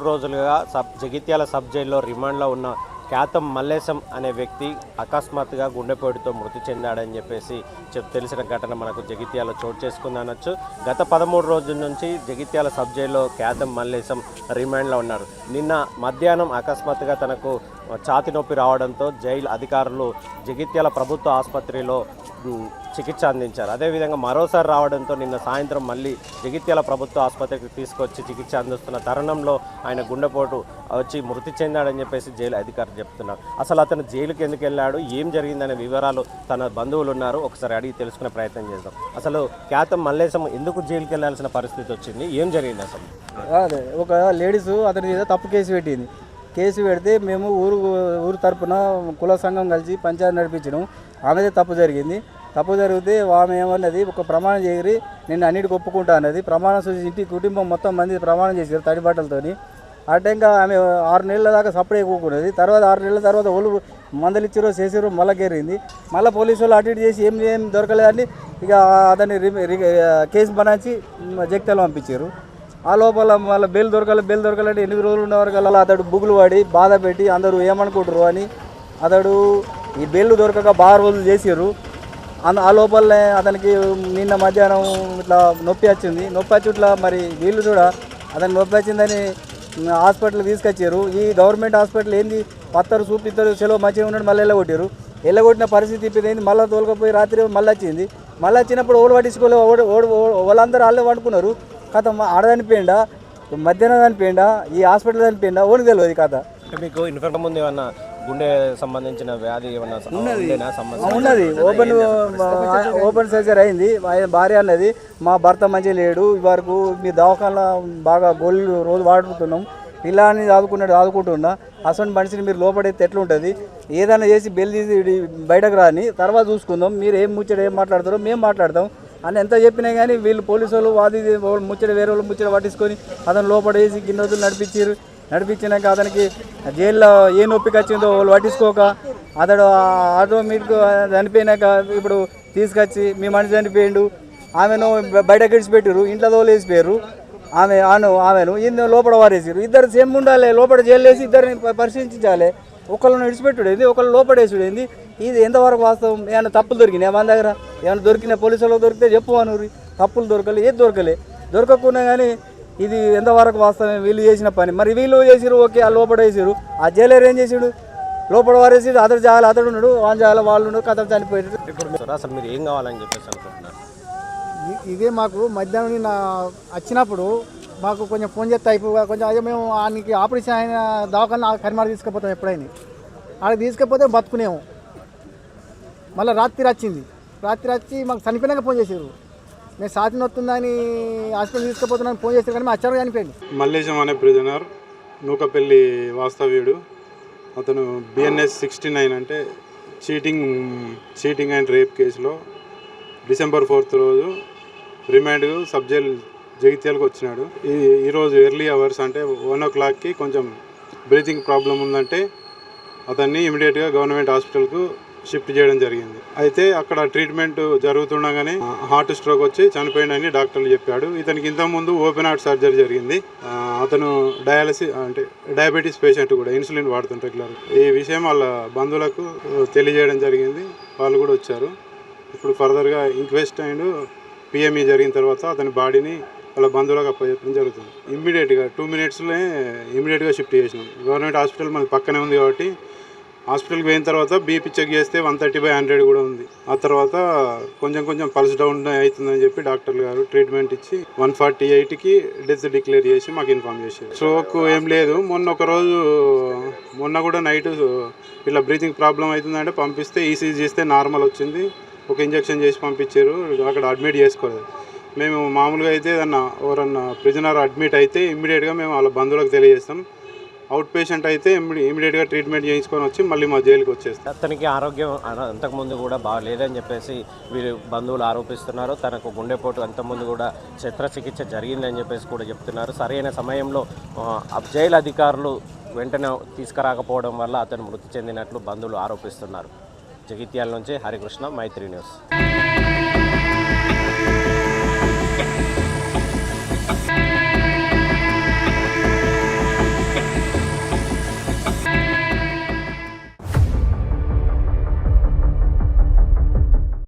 13 రోజులుగా జగిత్యాల సబ్ జైల్లో రిమాండ్లో ఉన్న ఖ్యాతం మల్లేశం అనే వ్యక్తి అకస్మాత్తుగా గుండెపోటుతో మృతి చెందాడని చెప్పేసి తెలిసిన ఘటన మనకు జగిత్యాల చోటు చేసుకుందనొచ్చు. గత 13 రోజుల నుంచి జగిత్యాల సబ్ జైల్లో ఖ్యాతం మల్లేశం రిమాండ్లో ఉన్నారు. నిన్న మధ్యాహ్నం అకస్మాత్తుగా తనకు ఛాతి నొప్పి రావడంతో జైలు అధికారులు జగిత్యాల ప్రభుత్వ ఆసుపత్రిలో చికిత్స అందించారు. అదేవిధంగా మరోసారి రావడంతో నిన్న సాయంత్రం మళ్ళీ జగిత్యాల ప్రభుత్వ ఆసుపత్రికి తీసుకొచ్చి చికిత్స అందిస్తున్న తరుణంలో ఆయన గుండెపోటు వచ్చి మృతి చెందాడని చెప్పేసి జైలు అధికారులు చెప్తున్నారు. అసలు అతను జైలుకి ఎందుకు వెళ్ళాడు, ఏం జరిగిందనే వివరాలు తన బంధువులు ఉన్నారు, ఒకసారి అడిగి తెలుసుకునే ప్రయత్నం చేద్దాం. అసలు ఖ్యాతం మల్లేశం ఎందుకు జైలుకి వెళ్ళాల్సిన పరిస్థితి వచ్చింది, ఏం జరిగింది అసలు? అదే ఒక లేడీస్ అతని మీద తప్పు కేసు పెట్టింది. కేసు పెడితే మేము ఊరు తరపున కుల సంఘం కలిసి పంచాయతీ నడిపించినాం. ఆమెదే తప్పు జరిగింది. తప్పు జరిగితే ఆమె ఏమన్నది, ఒక ప్రమాణం చేయరి నేను అన్నిటికి ఒప్పుకుంటా అన్నది. ప్రమాణం చూసి ఇంటి కుటుంబం మొత్తం మంది ప్రమాణం చేశారు తడి బట్టలతోని. ఆ టైంగా ఆమె 6 నెలల దాకా సపరేట్ కూకున్నది. తర్వాత 6 నెలల తర్వాత వాళ్ళు మందలు ఇచ్చారో చేసారో మళ్ళీ గేరింది. మళ్ళీ పోలీసు వాళ్ళు అటు ఇటు చేసి ఏం దొరకలేదని ఇక అతన్ని కేసు బనాయించి జగిత్యాల పంపించారు. ఆ లోపల మళ్ళీ బెయిల్ దొరకాలంటే 8 రోజులు ఉన్న వరకు అతడు బుగులు పడి బాధ పెట్టి అందరూ ఏమనుకుంటారు అని అతడు ఈ బెయిల్ దొరకక బాగా రోజులు చేసారు. ఆ లోపలనే అతనికి నిన్న మధ్యాహ్నం ఇట్లా నొప్పి వచ్చి ఇట్లా మరి వీళ్ళు కూడా అతనికి నొప్పి వచ్చిందని హాస్పిటల్కి తీసుకొచ్చారు. ఈ గవర్నమెంట్ హాస్పిటల్ ఏంది పత్తరు చూపిస్తారు, సెలవు మంచిగా ఉన్నాడు, మళ్ళీ వెళ్ళగొట్టిన పరిస్థితి ఇప్పింది. మళ్ళీ తోలుకపోయి రాత్రి మళ్ళీ వచ్చింది. మళ్ళీ వచ్చినప్పుడు ఓడి పట్టించుకోలేదు. వాళ్ళందరూ వాళ్ళే పడుకున్నారు. కథ ఆడ చనిపోయిండా, మధ్యాహ్నం చనిపోయిండా, ఈ హాస్పిటల్ చనిపోయిండా ఓడికి తెలియదు కథ. మీకు ఇన్ఫెక్షన్ ముందు ఏమన్నా గుండె సంబంధించిన వ్యాధి ఏమన్నా ఉన్నది? ఓపెన్ సర్జరీ అయింది. భార్య అన్నది మా భర్త మంచిగా లేడు, ఇవరకు మీ దవాఖానలో బాగా గోళ్ళు రోజు వాడుతున్నాం, పిల్లాన్ని ఆదుకుంటున్నా, అసలు మనిషిని మీరు లోపడైతే ఎట్లుంటుంది, ఏదైనా చేసి బెల్ తీసి బయటకు రాని తర్వాత చూసుకుందాం, మీరు ఏం మాట్లాడతారో మేము మాట్లాడతాం అని ఎంత చెప్పినా కానీ వీళ్ళు పోలీసు వాళ్ళు వేరే వాళ్ళు ముచ్చట పట్టించుకొని అతను లోపడేసి గిన్నె రోజులు నడిపించినాక అతనికి జైల్లో ఏ నొప్పికి వచ్చిందో వాళ్ళు పట్టించుకోక అతడు ఆటోమేటిక్ చనిపోయినాక ఇప్పుడు తీసుకొచ్చి మీ మనిషి చనిపోయిండు, ఆమెను బయటకు విడిచిపెట్టారు, ఇంట్లో తోలేసిపోయారు, ఆమెను ఈయన లోపల వారేసారు. ఇద్దరు సేమ్ ఉండాలి, లోపల జైలు వేసి ఇద్దరిని పరిశీలించాలి. ఒకళ్ళని విడిచిపెట్టుడేంది, ఒకళ్ళు లోపడేసుడేంది, ఇది ఎంతవరకు వాస్తవం? ఏమైనా తప్పులు దొరికినాయి మన దగ్గర? ఏమైనా దొరికినా పోలీసు వాళ్ళకి దొరికితే చెప్పు అనురి. తప్పులు దొరకలే, ఏది దొరకకుండా కానీ ఇది ఎంతవరకు వాస్తవం? వీళ్ళు చేసిన పని మరి వీళ్ళు చేసిరు, ఓకే, ఆ లోపల వేసారు. ఆ జైలర్ ఏం చేసాడు, లోపల వారేసి అతడు జాగాలి, అతడు ఉన్నాడు, వాళ్ళు ఉన్నాడు, కథ చనిపోయాడు. ఇప్పుడు అసలు మీరు ఏం కావాలని చెప్పేసి అనుకుంటున్నారు? ఇదే మాకు మధ్యాహ్నం నిన్న వచ్చినప్పుడు మాకు కొంచెం ఫోన్ చేస్తే అయిపోగా కొంచెం అదే మేము ఆయనకి ఆపరేషన్ అయిన దవాఖాన కరిమాడ తీసుకుపోతాం. ఎప్పుడైనా ఆడికి తీసుకపోతే బతుకునేము. మళ్ళీ రాత్రి వచ్చి మాకు చనిపోయినాక ఫోన్ చేసారు, నేను సాతి వస్తుందని హాస్పిటల్ తీసుకుపోతున్నాను ఫోన్ చేశారు, కానీ మా అచ్చారు చనిపోయింది. మల్లేశం అనే ప్రిజనర్, నూకపల్లి వాస్తవ్యుడు. అతను BNS 69 అంటే చీటింగ్ అండ్ రేప్ కేసులో December 4th రోజు రిమాండ్ సబ్ జైల్ జగిత్యాలకు వచ్చినాడు. ఈరోజు ఎర్లీ అవర్స్ అంటే 1 o'clockకి కొంచెం బ్రీతింగ్ ప్రాబ్లం ఉందంటే అతన్ని ఇమీడియట్గా గవర్నమెంట్ హాస్పిటల్కు షిఫ్ట్ చేయడం జరిగింది. అయితే అక్కడ ట్రీట్మెంట్ జరుగుతుండగానే హార్ట్ స్ట్రోక్ వచ్చి చనిపోయిందని డాక్టర్లు చెప్పాడు. ఇతనికి ఇంతకుముందు ఓపెన్ హార్ట్ సర్జరీ జరిగింది. అతను డయాబెటీస్ పేషెంట్ కూడా, ఇన్సులిన్ వాడుతుంటారు రెగ్యులర్. ఈ విషయం వాళ్ళ బంధువులకు తెలియజేయడం జరిగింది, వాళ్ళు కూడా వచ్చారు. ఇప్పుడు ఫర్దర్గా ఇంక్వెస్ట్ అండ్ PME జరిగిన తర్వాత అతని బాడీని వాళ్ళ బంధువులకు అప్పచెప్పడం జరుగుతుంది. ఇమ్మీడియట్గా 2 minutesలో ఇమ్మీడియట్గా షిఫ్ట్ చేసినాం. గవర్నమెంట్ హాస్పిటల్ మనకి పక్కనే ఉంది కాబట్టి హాస్పిటల్కి పోయిన తర్వాత BP చెక్ చేస్తే 130/100 కూడా ఉంది. ఆ తర్వాత కొంచెం పల్స్ డౌన్ అవుతుందని చెప్పి డాక్టర్లు గారు ట్రీట్మెంట్ ఇచ్చి 148కి డెత్ డిక్లేర్ చేసి మాకు ఇన్ఫామ్ చేశారు. స్ట్రోక్ ఏం లేదు. మొన్న కూడా నైట్ ఇట్లా బ్రీతింగ్ ప్రాబ్లం అవుతుందంటే పంపిస్తే ECG చేస్తే నార్మల్ వచ్చింది. ఒక ఇంజక్షన్ చేసి పంపించారు, అక్కడ అడ్మిట్ చేసుకోలేదు. మేము మామూలుగా అయితే ఎవరన్నా ప్రిజనర్ అడ్మిట్ అయితే ఇమ్మీడియట్గా మేము వాళ్ళ బంధువులకు తెలియజేస్తాం. అవుట్ పేషెంట్ అయితే ఇమీడియట్గా ట్రీట్మెంట్ చేయించుకొని వచ్చి మళ్ళీ మా జైలుకి వచ్చేస్తాం. అతనికి ఆరోగ్యం అంతకుముందు కూడా బాగాలేదని చెప్పేసి వీరు బంధువులు ఆరోపిస్తున్నారు. తనకు గుండెపోటు అంతకుముందు కూడా శస్త్రచికిత్స జరిగిందని చెప్పేసి కూడా చెప్తున్నారు. సరైన సమయంలో జైలు అధికారులు వెంటనే తీసుకురాకపోవడం వల్ల అతను మృతి చెందినట్లు బంధువులు ఆరోపిస్తున్నారు. జగిత్యాల నుంచి హరికృష్ణ, మైత్రి న్యూస్.